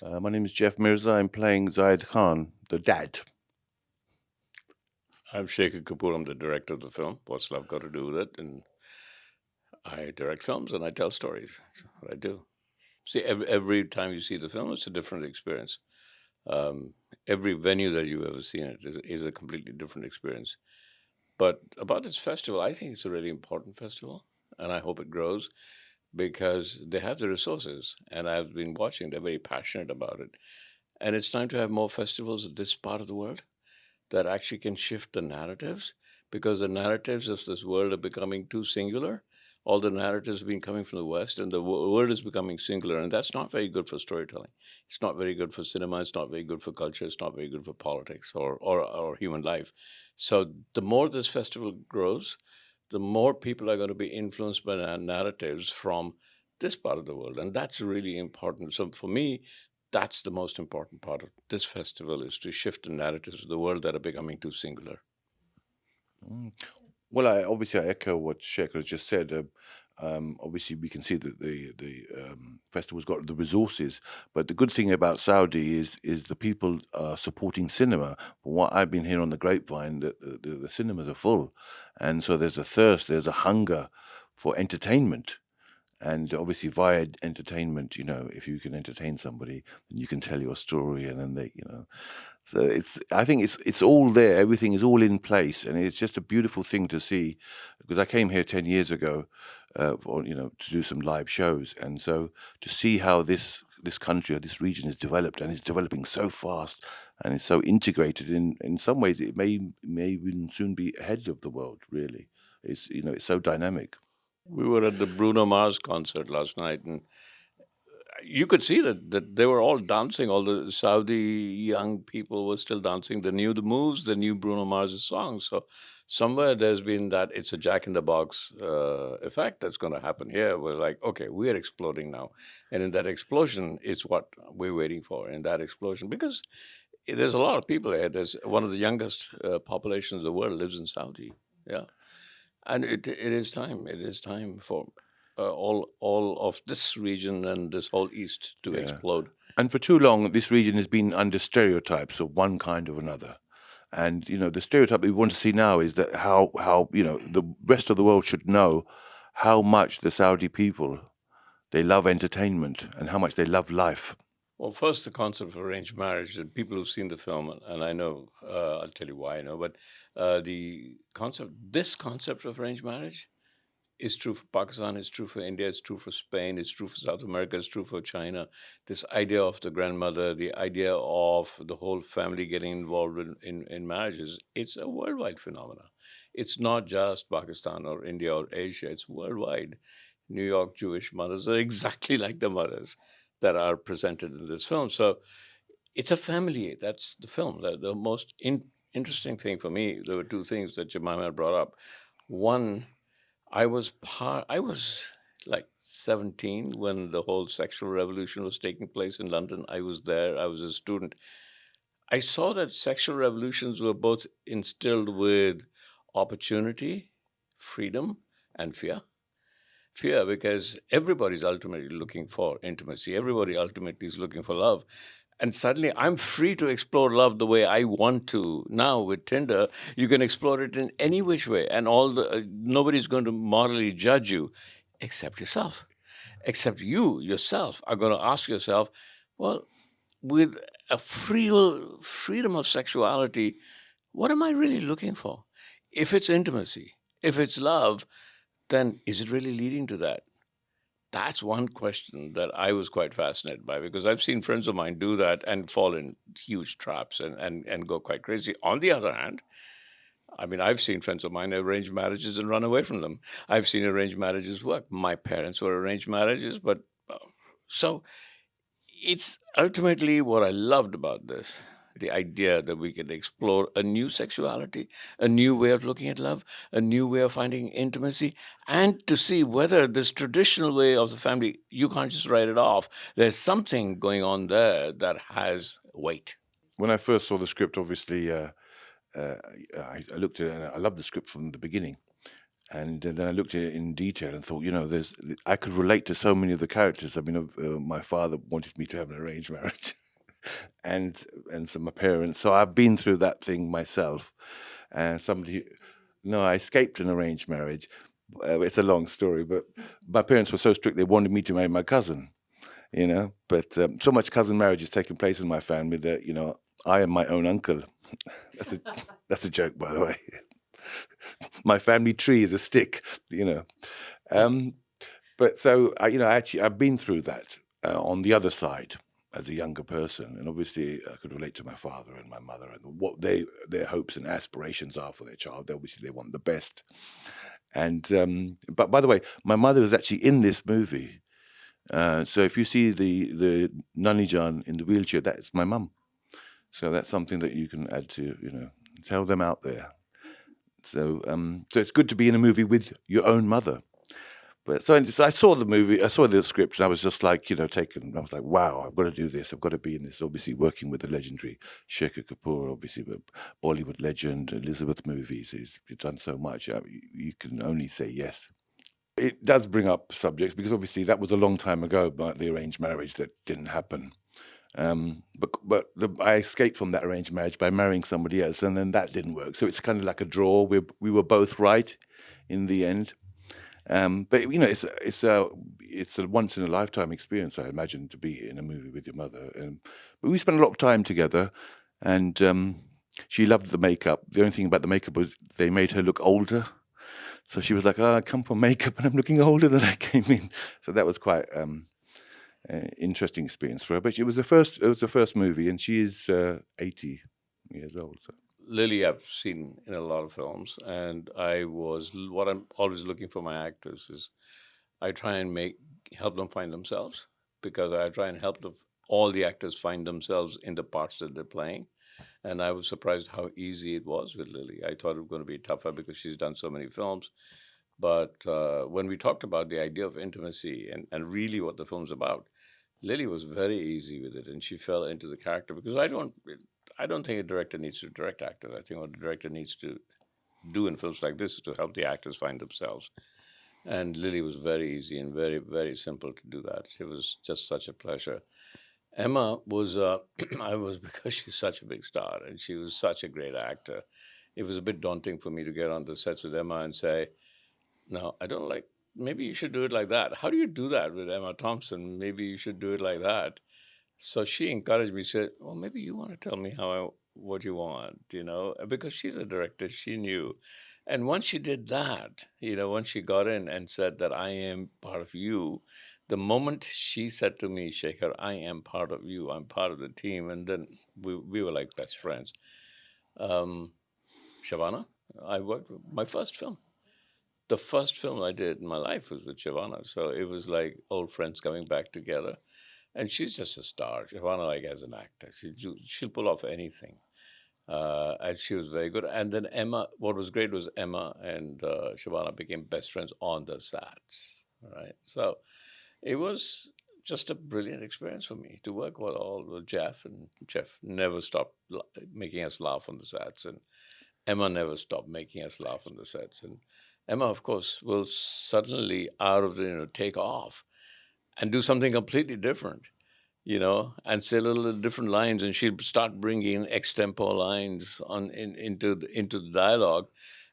My name is Jeff Mirza. I'm playing Zayed Khan, the dad. I'm Shekhar Kapoor. I'm the director of the film. What's Love Got to Do with It? And I direct films and I tell stories. That's what I do. See, every time you see the film, it's a different experience. Um, every venue that you've ever seen it is a completely different experience. But about this festival, I think it's a really important festival, and I hope it grows because they have the resources, and I've been watching. They're very passionate about it, and it's time to have more festivals in this part of the world that actually can shift the narratives because the narratives of this world are becoming too singular. All the narratives have been coming from the West, and the world is becoming singular, and that's not very good for storytelling. It's not very good for cinema. It's not very good for culture. It's not very good for politics or human life. So the more this festival grows, the more people are going to be influenced by narratives from this part of the world, and that's really important. So for me, that's the most important part of this festival is to shift the narratives of the world that are becoming too singular. Mm. Well, I echo what Shekhar has just said. Obviously, we can see that the festival's got the resources, but the good thing about Saudi is the people are supporting cinema. From what I've been hearing on the grapevine, that the cinemas are full, and so there's a thirst, there's a hunger for entertainment. And obviously, via entertainment, if you can entertain somebody, then you can tell your story, and then So I think it's all there. Everything is all in place, and it's just a beautiful thing to see. Because I came here 10 years ago, to do some live shows, and so to see how this country or this region is developed and is developing so fast and is so integrated. In some ways, it may even soon be ahead of the world. Really, it's so dynamic. We were at the Bruno Mars concert last night, and you could see that they were all dancing. All the Saudi young people were still dancing. They knew the moves. They knew Bruno Mars' songs. So somewhere there's been that it's a Jack in the Box effect that's going to happen here. We're like, okay, we're exploding now, and in that explosion, it's what we're waiting for. In that explosion, because there's a lot of people here. There's one of the youngest populations of the world lives in Saudi. Yeah, and it is time. It is time for all of this region and this whole east to Yeah. explode. And for too long, this region has been under stereotypes of one kind or another. And the stereotype we want to see now is that how the rest of the world should know how much the Saudi people they love entertainment and how much they love life. Well, first, the concept of arranged marriage. And people who've seen the film, and I know, I'll tell you why I know, but this concept of arranged marriage is true for Pakistan, it's true for India, it's true for Spain, it's true for South America, it's true for China. This idea of the grandmother, the idea of the whole family getting involved in marriages, it's a worldwide phenomenon. It's not just Pakistan or India or Asia, it's worldwide. New York Jewish mothers are exactly like the mothers that are presented in this film. So it's a family. That's the film. The most interesting thing for me, there were two things that Jemima brought up. One, I was like 17 when the whole sexual revolution was taking place in London. I was there. I was a student. I saw that sexual revolutions were both instilled with opportunity, freedom, and fear. Fear because everybody's ultimately looking for intimacy. Everybody ultimately is looking for love. And suddenly I'm free to explore love the way I want to. Now with Tinder, you can explore it in any which way, and nobody's going to morally judge you except yourself. Except you yourself are going to ask yourself, well, with a freedom of sexuality, what am I really looking for? If it's intimacy, if it's love, then is it really leading to that? That's one question that I was quite fascinated by because I've seen friends of mine do that and fall in huge traps and go quite crazy. On the other hand, I mean, I've seen friends of mine arrange marriages and run away from them. I've seen arranged marriages work. My parents were arranged marriages, but so it's ultimately what I loved about this, the idea that we can explore a new sexuality, a new way of looking at love, a new way of finding intimacy, and to see whether this traditional way of the family, you can't just write it off. There's something going on there that has weight. When I first saw the script, obviously, uh, I looked at it and I loved the script from the beginning. And then I looked at it in detail and thought, I could relate to so many of the characters. I mean, my father wanted me to have an arranged marriage, and so my parents. So I've been through that thing myself. And no, I escaped an arranged marriage. It's a long story, but my parents were so strict; they wanted me to marry my cousin. But so much cousin marriage has taken place in my family that I am my own uncle. That's a that's a joke, by the way. My family tree is a stick, you know. Um, but so I've been through that on the other side as a younger person, and obviously I could relate to my father and my mother and what their hopes and aspirations are for their child. Obviously, they want the best. And but by the way, my mother was actually in this movie. So if you see the Nani Jan in the wheelchair, that's my mum. So that's something that you can add to, tell them out there. So it's good to be in a movie with your own mother. But so I saw the movie, I saw the script, and I was just like, taken. I was like, wow, I've got to do this. I've got to be in this. Obviously, working with the legendary Shekhar Kapoor, obviously, the Bollywood legend, Elizabeth movies. He's done so much. You can only say yes. It does bring up subjects because obviously that was a long time ago, but the arranged marriage that didn't happen. I escaped from that arranged marriage by marrying somebody else, and then that didn't work. So it's kind of like a draw. We were both right in the end. But it's a once in a lifetime experience, I imagine, to be in a movie with your mother. But we spent a lot of time together, and she loved the makeup. The only thing about the makeup was they made her look older. So she was like, "Oh, I come for makeup, and I'm looking older than I came in." So that was quite interesting experience for her. But it was the first movie, and she is 80 years old. So Lily, I've seen in a lot of films, and what I'm always looking for my actors is I try and help them find themselves, because I try and help all the actors find themselves in the parts that they're playing. And I was surprised how easy it was with Lily. I thought it was going to be tougher because she's done so many films. But when we talked about the idea of intimacy and really what the film's about, Lily was very easy with it, and she fell into the character. Because I don't think a director needs to direct actors. I think what the director needs to do in films like this is to help the actors find themselves. And Lily was very easy and very, very simple to do that. It was just such a pleasure. Emma was, I was, because she's such a big star and she was such a great actor. It was a bit daunting for me to get on the sets with Emma and say, "No, I don't like. Maybe you should do it like that." How do you do that with Emma Thompson? Maybe you should do it like that. So she encouraged me. Said, "Well, maybe you want to tell me what you want, because she's a director. She knew." And once she did that, once she got in and said that I am part of you, the moment she said to me, "Shekhar, I am part of you. I'm part of the team," and then we were like best friends. Shabana, I worked with my first film. The first film I did in my life was with Shabana. So it was like old friends coming back together. And she's just a star. Shabana, like as an actor, she'll pull off anything. And she was very good. And then Emma, what was great was Emma and Shabana became best friends on the sets. Right. So it was just a brilliant experience for me to work with Jeff. And Jeff never stopped making us laugh on the sets. And Emma never stopped making us laugh on the sets. And Emma, of course, will suddenly take off and do something completely different, and say little different lines, and she'll start bringing extempo lines into the dialogue,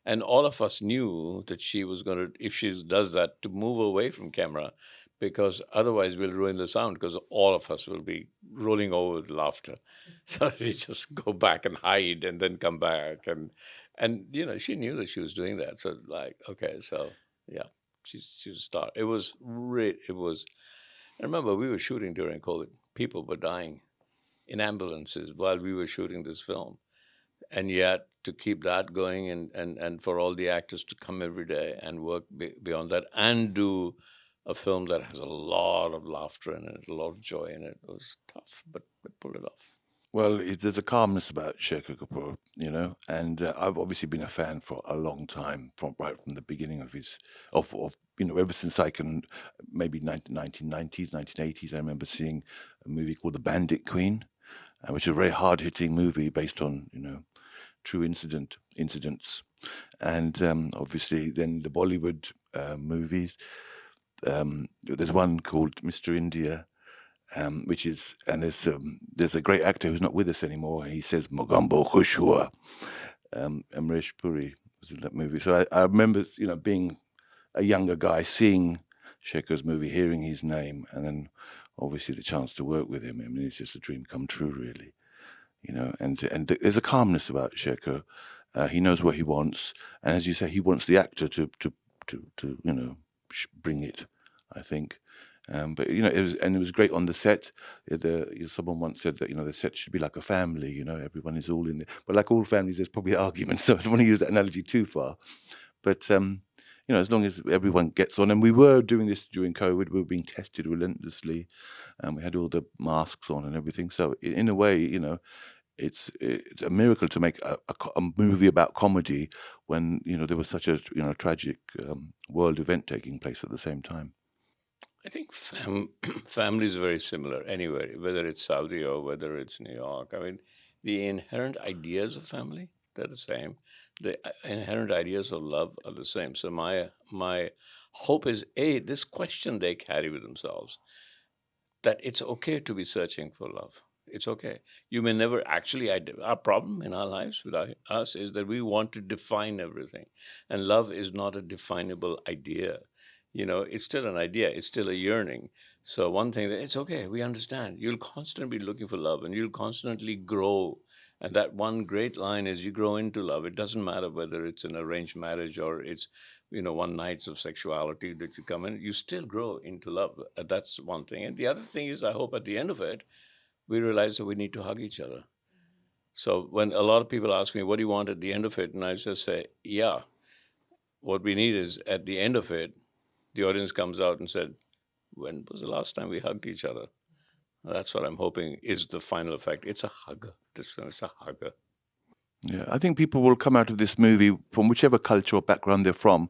and all of us knew that she was going to, if she does that, to move away from camera, because otherwise we'll ruin the sound, because all of us will be rolling over with laughter. So we just go back and hide, and then come back, and she knew that she was doing that. So like, okay, so yeah, she's a star. It was great. I remember we were shooting during COVID. People were dying in ambulances while we were shooting this film. And yet to keep that going, and for all the actors to come every day and work beyond that and do a film that has a lot of laughter in it, a lot of joy in it, was tough, but we pulled it off. Well, there's a calmness about Shekhar Kapoor, and I've obviously been a fan for a long time, right from the beginning of ever since I can, maybe 1990s, 1980s. I remember seeing a movie called The Bandit Queen, which is a very hard-hitting movie based on, true incidents. And obviously, then the Bollywood movies. There's one called Mr. India, which is, and there's a great actor who's not with us anymore. He says Mogambo Khushua. Amrish Puri was in that movie. So I remember, being a younger guy, seeing Shekhar's movie, hearing his name, and then obviously the chance to work with him. I mean, it's just a dream come true, really. And there's a calmness about Shekhar. He knows what he wants, and as you say, he wants the actor to bring it, I think. But it was great on the set. Someone once said that the set should be like a family. Everyone is all in there. But like all families, there's probably arguments. So I don't want to use that analogy too far. But as long as everyone gets on, and we were doing this during COVID, we were being tested relentlessly, and we had all the masks on and everything. So in a way, it's a miracle to make a movie about comedy when there was such a tragic world event taking place at the same time. I think families are very similar anywhere, whether it's Saudi or whether it's New York. I mean, the inherent ideas of family, they're the same. The inherent ideas of love are the same. So my hope is, this question they carry with themselves, that it's okay to be searching for love. It's okay. You may never actually. Our problem in our lives with us is that we want to define everything, and love is not a definable idea. It's still an idea. It's still a yearning. So one thing that it's okay. We understand. You'll constantly be looking for love, and you'll constantly grow. And that one great line is, you grow into love. It doesn't matter whether it's an arranged marriage or it's one nights of sexuality that you come in. You still grow into love. That's one thing. And the other thing is, I hope at the end of it, we realize that we need to hug each other. So when a lot of people ask me, what do you want at the end of it? And I just say, yeah, what we need is at the end of it, the audience comes out and said, when was the last time we hugged each other? That's what I'm hoping is the final effect. It's a hugger. This one is a hugger. Yeah, I think people will come out of this movie from whichever culture or background they're from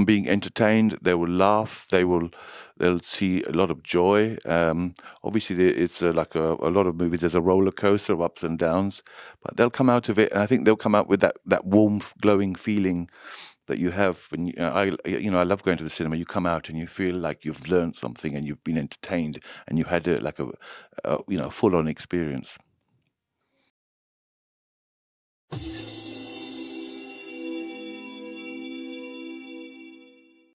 being entertained. They will laugh. They'll see a lot of joy. Obviously, it's like a lot of movies. There's a roller coaster of ups and downs, but they'll come out of it, and I think they'll come out with that warm, glowing feeling that you have when I love going to the cinema. You come out and you feel like you've learned something and you've been entertained and you had a full-on experience.